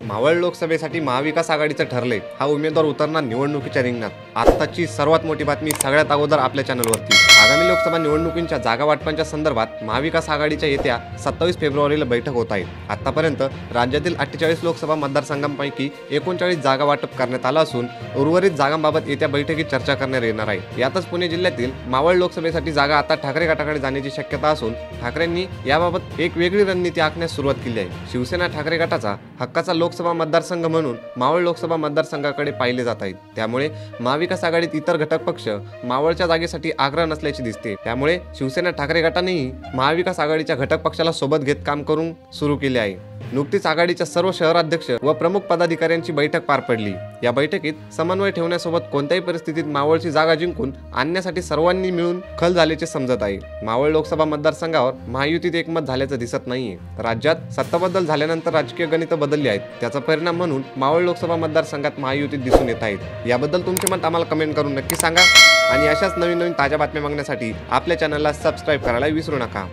मावळ लोकसभेसाठी महाविकास आघाडीचं ठरले हा उमेदवार उतरणार निवडणुकीच्या रिंगणात। आत्ताची सर्वात मोठी बातमी सगळ्यात अगोदर आपल्या चॅनलवरती। आगामी लोकसभा निवडणुकींच्या जागा वाटपांच्या संदर्भात महाविकास आघाडीच्या येत्या 27 फेब्रुवारीला बैठक होत आहे। आतापर्यंत राज्यातील 48 लोकसभा मतदारसंघांपैकी 39 जागा वाटप करण्यात आला असून उर्वरित जागांबाबत येत्या बैठकीत चर्चा करण्यात येणार आहे। यातच पुणे जिल्ह्यातील मावळ लोकसभेसाठी जागा आता ठाकरे गटाकडे जाण्याची शक्यता असून ठाकरेंनी याबाबत एक वेगळी रणनीती आखण्यास सुरुवात केली आहे। शिवसेना ठाकरे गटाचा हक्काचा लोकसभा मतदारसंघ म्हणून मावळ लोकसभा मतदारसंघाकडे पाहिले जात आहेत। त्यामुळे महाविकास आघाडीत इतर घटक पक्ष मावळच्या जागेसाठी आग्रह नसल्याचे दिसते। त्यामुळे शिवसेना ठाकरे गटानेही महाविकास आघाडीच्या घटक पक्षाला सोबत घेत काम करून सुरू केले आहे। नुकतीच आघाडीच्या सर्व शहराध्यक्ष व प्रमुख पदाधिकाऱ्यांची बैठक पार पडली। या बैठकीत समन्वय ठेवण्यासोबत कोणत्याही परिस्थितीत मावळची जागा जिंकून आणण्यासाठी सर्वांनी मिळून खल झाल्याचे समजत आहे। मावळ लोकसभा मतदारसंघावर महायुतीत एकमत झाल्याचं दिसत नाहीये। राज्यात सत्ताबदल झाल्यानंतर राजकीय गणित बदलली आहेत, त्याचा परिणाम म्हणून मावळ लोकसभा मतदारसंघात महायुतीत दिसून येत आहेत। याबद्दल तुमचे मत आम्हाला कमेंट करून नक्की सांगा आणि अशाच नवीन ताज्या बातम्या बघण्यासाठी आपल्या चॅनलला सबस्क्राईब करायला विसरू नका।